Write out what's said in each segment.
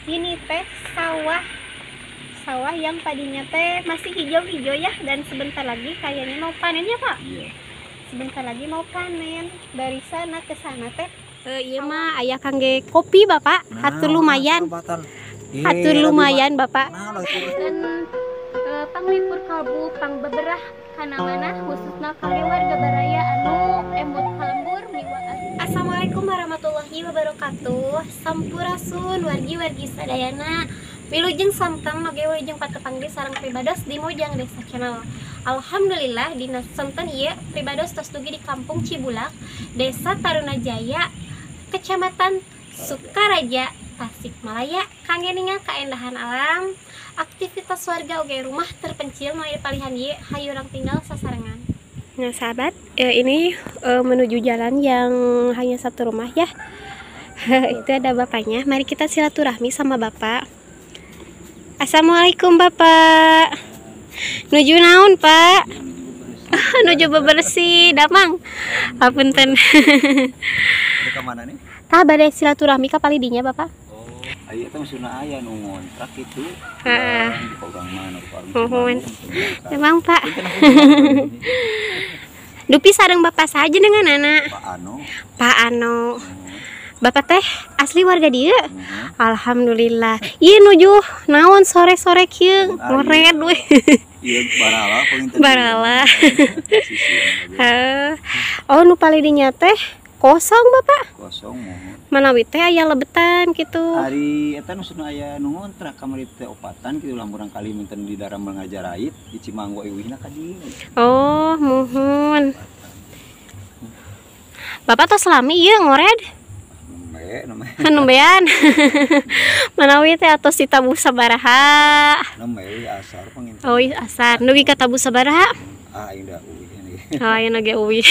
Ini teh sawah yang tadinya teh masih hijau-hijau ya, dan sebentar lagi kayaknya mau panen ya Pak. Iya. Sebentar lagi mau panen. Dari sana ke sana teh iya mah aya kangge kopi Bapak. Hatur lumayan. Hatur lumayan Bapak. Dan panglipur kalbu pang beberah kana mana khususna kangge warga baraya anu emut kalembur miwa. Assalamualaikum warahmatullahi wabarakatuh. Sampurasun wargi-wargi sadayana. Wilujeng samtang mage wilujeng patepangge sareng pribados di Mojang Desa Channel. Alhamdulillah dina santen ieu pribados tos dugi di Kampung Cibulak, Desa Tarunajaya, Kecamatan Sukaraja, Tasikmalaya. Kangge ningal kaendahan alam, aktivitas warga oge rumah terpencil nu aya palihan ieu hayu urang tinggal sasarengan. Nah sahabat, ini menuju jalan yang hanya satu rumah ya. Itu ada bapaknya. Mari kita silaturahmi sama bapak. Assalamualaikum Bapak. Nuju naon Pak? Nuju bebersih, damang. Apunten. Ke mana nih? Tah bade silaturahmi ka palidinya Bapak. Oh, aya teh maksudna aya nu ngontrak itu. Heeh. Di Kogang mana? Mohon. Emang Pak. Dupi sareng Bapak saja dengan anak. Pak Ano. Bapak teh asli warga dieu. Alhamdulillah. Ieu nuju naon sore-sore kieu ngored we. Iya barala penginten. Barala. Oh nu palidinya teh kosong Bapak. Kosong mohon. Manawi teh aya lebetan kitu. Ari eta maksudna aya nu ngontrak kamari teh opatan kitu lamun kali minten di daerah Mengajarait di Cimanggo eueuhna ka dieu. Oh, mohon. Bapak tos lami ieu ngored? Nembean. Manawi teh atos ditabuh sabaraha? Nembe asar penginten. Oh, asar. Nugi ka tabuh sabaraha? Indah uwi ini. Oh, ayeuna ge uwi.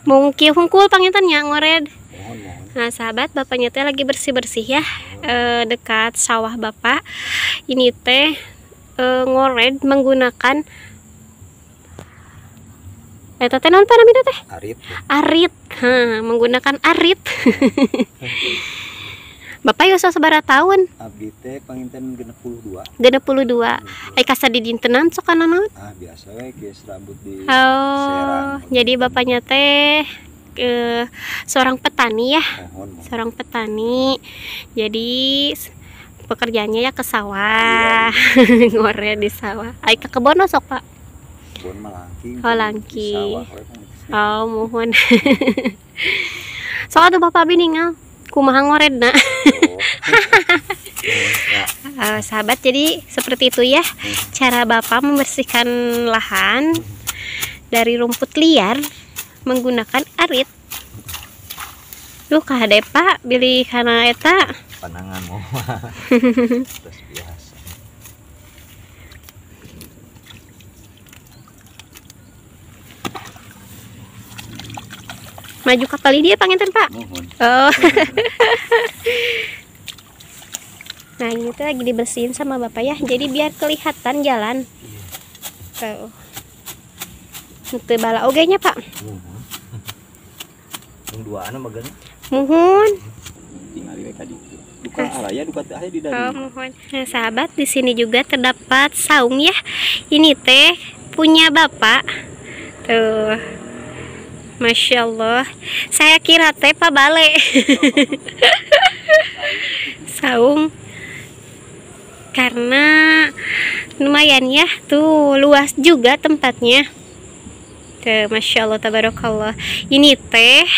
Mungkin hungkul panginten nya ngored. Mohon. Nah, sahabat, bapaknya teh lagi bersih-bersih ya, dekat sawah Bapak. Ini teh ngored menggunakan eta teh naon panamina teh? Arit. Menggunakan arit. Bapak yos sabaraha tahun? Abdi teh panginten 62. 62. Ai kasa di dintenan sok kana naon? Biasa we geus rambut di serang. Jadi bapaknya teh seorang petani ya. Seorang petani. Jadi pekerjaannya ya ke sawah. Ngore di sawah. Ai ke kebon sok Pak? Kebon malangking. Oh langking. Oh mohon. Sok atuh Bapak biningal kumaha ngoredna. Sahabat, jadi seperti itu ya cara Bapak membersihkan lahan dari rumput liar menggunakan arit. Duh kahade Pak bilih kana eta panangan mau. Terus biasa. Maju kapal dia panginten Pak. Mohon. Oh. Nah ini tuh lagi dibersihin sama Bapak ya. Jadi biar kelihatan jalan. Tuh. Itu bala oge nya Pak. Yang duaan mah geus. Mohon. Tinggal we ka ditu. Duka araya duka teh aya di dalam. Oh, mohon. Nah, sahabat, di sini juga terdapat saung ya. Ini teh punya Bapak. Tuh. Masya Allah, saya kira teh Pak Bale. Saung. Karena lumayan ya, tuh luas juga tempatnya. Tuh, Masya Allah, tabarakallah. Ini teh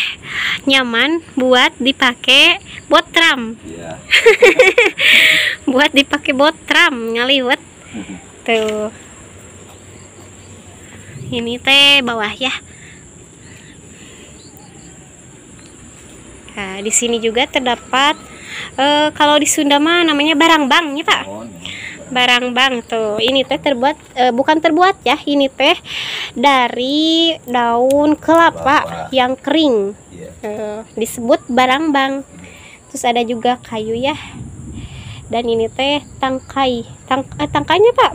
nyaman buat dipakai bot tram. Iya. Buat dipakai bot tram ngaliwet. Tuh. Ini teh bawah ya. Nah, di sini juga terdapat kalau di Sunda mah namanya barangbang ya Pak. Barangbang tuh. Ini teh terbuat bukan terbuat ya, ini teh dari daun kelapa yang kering. Disebut barangbang. Terus ada juga kayu ya. Dan ini teh tangkai. Tangkainya Pak?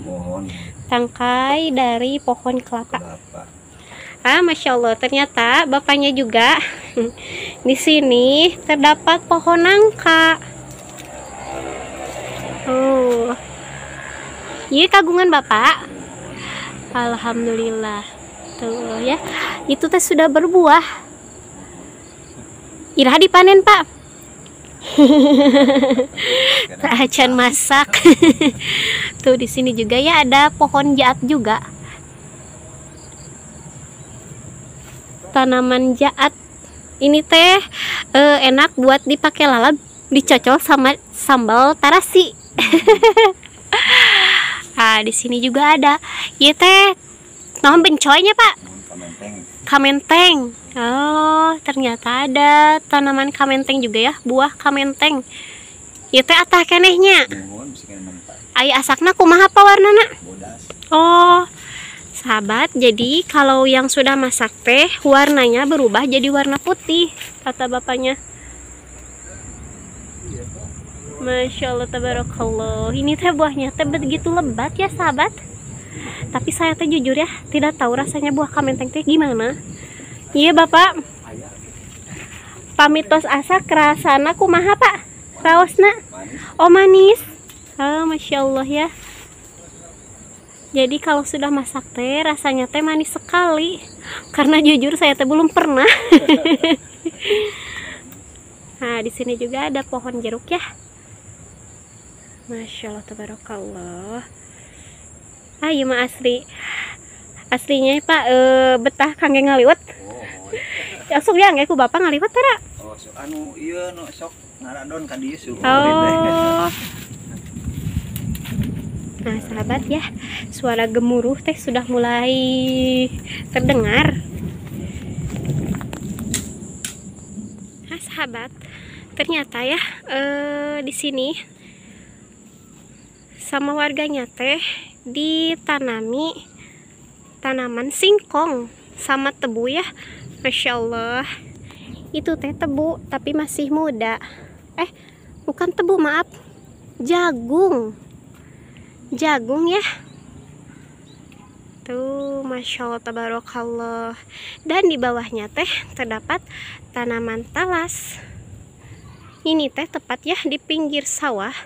Tangkai dari pohon kelapa. Masya Allah, ternyata bapaknya juga di sini terdapat pohon nangka. Iya kagungan Bapak. Alhamdulillah. Tuh ya. Itu teh sudah berbuah. Iraha dipanen, Pak. Tak acan masak. Tuh di sini juga ya ada pohon jaat juga. Tanaman jaat. Ini teh enak buat dipakai lalap, dicocol sama sambal tarasi. Nah, di sini juga ada. Iya teh, nama bencoynya Pak. Kamenteng. Oh, ternyata ada tanaman kamenteng juga ya, buah kamenteng. Iya teh atah kenehnya. Aya asakna kumaha apa warnana? Oh, sahabat, jadi kalau yang sudah masak teh warnanya berubah jadi warna putih, kata bapaknya. Masya Allah, tabarakallah. Ini teh buahnya teh begitu lebat ya sahabat. Tapi saya teh jujur ya tidak tahu rasanya buah kamenteng teh gimana. Iya bapak. Pamitos asa kerasana kumaha pak? Raosna? Oh manis. Oh masya Allah ya. Jadi kalau sudah masak teh rasanya teh manis sekali. Karena jujur saya teh belum pernah. Nah di sini juga ada pohon jeruk ya. Masya Allah, tabarakallah. Ayo mah aslinya Pak betah kangge ngaliwat. Ya sok ya ku bapak ngaliwat tara. Oh sok anu ieu nu sok ngaradon ka dieu suruh. Oh. Nah sahabat ya, suara gemuruh teh sudah mulai terdengar. Nah sahabat, ternyata ya di sini sama warganya teh ditanami tanaman singkong sama tebu ya. Masya Allah, itu teh tebu tapi masih muda. Bukan tebu, maaf, jagung ya. Tuh Masya Allah, tabarakallah. Dan di bawahnya teh terdapat tanaman talas. Ini teh tepat ya di pinggir sawah.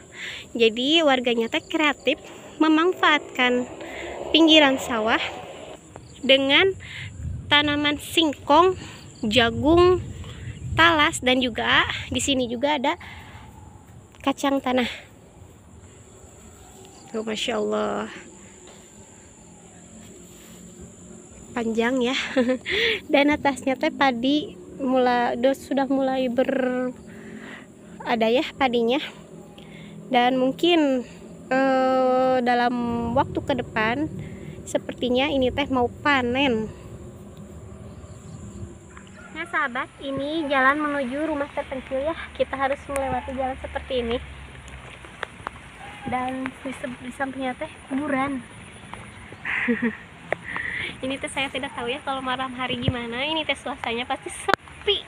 Jadi warganya teh kreatif memanfaatkan pinggiran sawah dengan tanaman singkong, jagung, talas, dan juga di sini juga ada kacang tanah. Tuh Masya Allah, panjang ya. Dan atasnya teh padi sudah mulai ada ya padinya. Dan mungkin dalam waktu ke depan sepertinya ini teh mau panen. Nah sahabat, ini jalan menuju rumah terpencil ya. Kita harus melewati jalan seperti ini. Dan di sampingnya teh kuburan. Ini teh saya tidak tahu ya kalau malam hari gimana. Ini teh suasananya pasti sepi.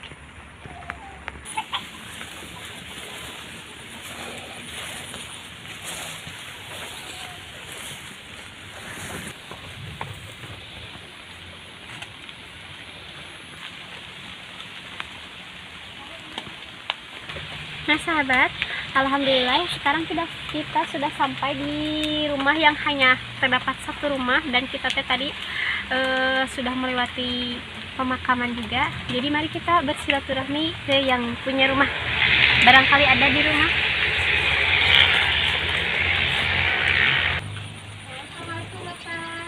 Nah sahabat, alhamdulillah sekarang kita sudah sampai di rumah yang hanya terdapat satu rumah. Dan kita tadi sudah melewati pemakaman juga. Jadi mari kita bersilaturahmi ke yang punya rumah, barangkali ada di rumah. Assalamualaikum Bapak.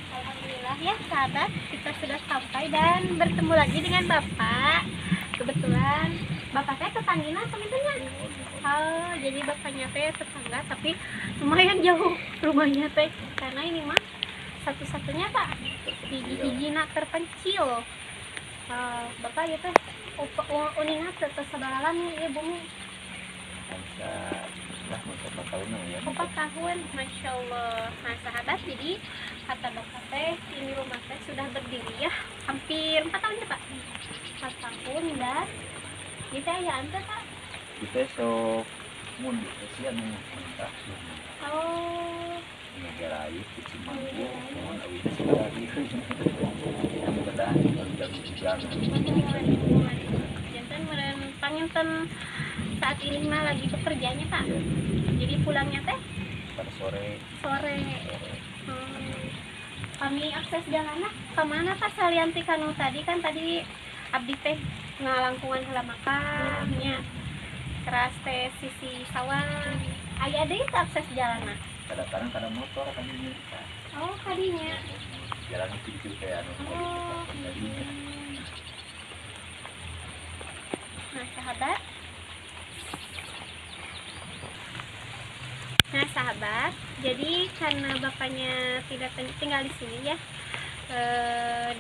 Alhamdulillah ya sahabat, kita sudah sampai dan bertemu lagi dengan Bapak. Kebetulan bapaknya tetanggina teman-teman. Oh, jadi bapaknya teh tetangga tapi lumayan jauh rumahnya teh. Karena ini mah satu-satunya Pak hiji-hijina terpencil. Bapak ya teh uningat tersebalalan ya bumi. 4 tahun ya. 4 tahun, Masya Allah. Nah sahabat, jadi kata bapak teh ini rumah teh sudah berdiri ya hampir 4 tahun ya Pak. 4 tahun dan kita ya ante Pak. Kita sok mun kesian mentah. Oh. Negara itu cuma mun awit sekali. Yang bedah jam Jantan meren panginten saat ini mah lagi bekerjanya Pak. Jadi pulangnya teh pada sore. Kami akses jalannya kemana Pak salianti kanu tadi kan tadi abdi teh ngalangkungan heula makamnya keras teh sisi sawah aya deui teh akses jalanna Kadang-kadang kada motor kadinya. oh kadinya Jalan kecil kayak anu. oh Kadinya. Nah sahabat, jadi karena bapaknya tidak tinggal di sini ya,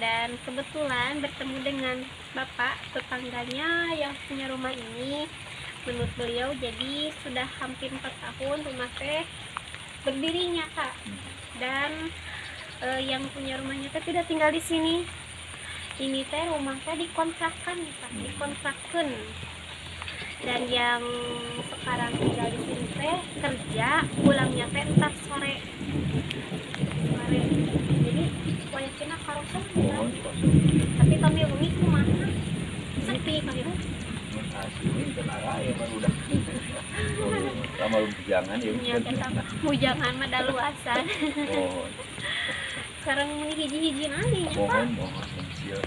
dan kebetulan bertemu dengan bapak tetangganya yang punya rumah ini. Menurut beliau, jadi sudah hampir 4 tahun rumah teh berdirinya Kak, dan yang punya rumahnya teh tidak tinggal di sini. Ini teh rumah teh dikontrakan nih Kak, dikontrakan. Dan yang sekarang tinggal di sini teh kerja pulangnya teh entar sore. Jadi wayahna karosan tapi kami wengi kumaha sepi kami teh Asli kenara ya baru udah. Lama jangan ya. nya kita mujangan mah daluasan. Oh, Sekarang meni hiji-hiji nani nya Pak. mohon mencil.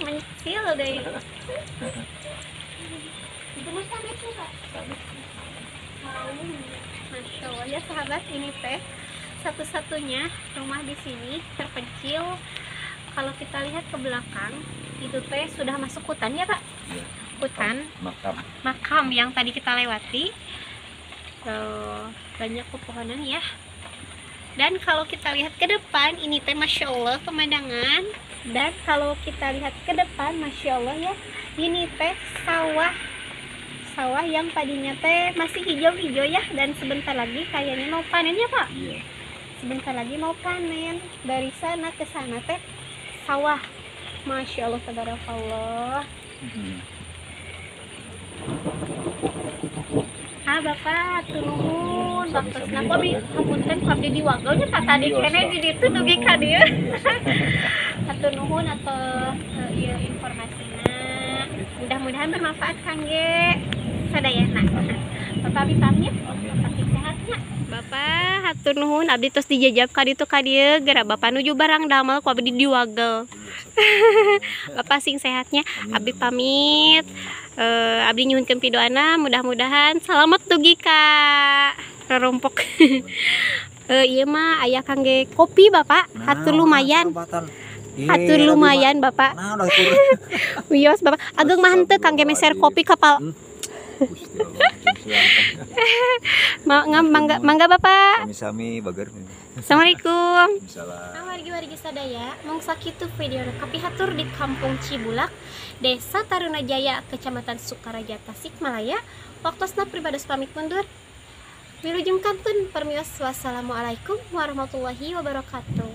Mencil deh. Itu mah sampe tuh Kak. Masya Allah ya sahabat, ini teh satu-satunya rumah di sini terpencil. Kalau kita lihat ke belakang itu teh sudah masuk hutan ya Pak. Ya. Hutan makam yang tadi kita lewati. Banyak pepohonan ya. Dan kalau kita lihat ke depan ini teh Masya Allah pemandangan. Dan kalau kita lihat ke depan Masya Allah ya, ini teh sawah yang tadinya teh masih hijau-hijau ya, dan sebentar lagi kayaknya mau panen ya Pak. Iya. Sebentar lagi mau panen. Dari sana ke sana teh sawah. Masya Allah tabarakallah. Bapak nuhun bapak kenapa bi hapunten kabdi diwagelnya tak tadi kene di ditu dugi ka dieu. Hatur nuhun atau ieu informasinya. Mudah-mudahan bermanfaat kangge sadayana. Bapak abdi pamit. Pasti sehatnya. Bapak hatur nuhun abdi tos dijajab ka ditu ka dieu geura Bapak nuju barang damel ku abdi diwagel. Bapak sing sehatnya abdi pamit. Abdi nyuhunkeun pidoana mudah-mudahan selamat dugi ka rompok. Ieu mah aya kangge kopi Bapak. Hatur lumayan. Hatur lumayan Bapak. Wios Bapak. Ageng mah henteu kangge meser kopi kapal. Mangga Bapak. Sami-sami bager. Assalamualaikum. Salam. Wargi-wargi sadaya, mong sakitu video kapihatur di Kampung Cibulak, Desa Tarunajaya, Kecamatan Sukaraja, Tasikmalaya. Waktosna pribados pamit mundur. Wilujeng kantun permios. Wassalamualaikum warahmatullahi wabarakatuh.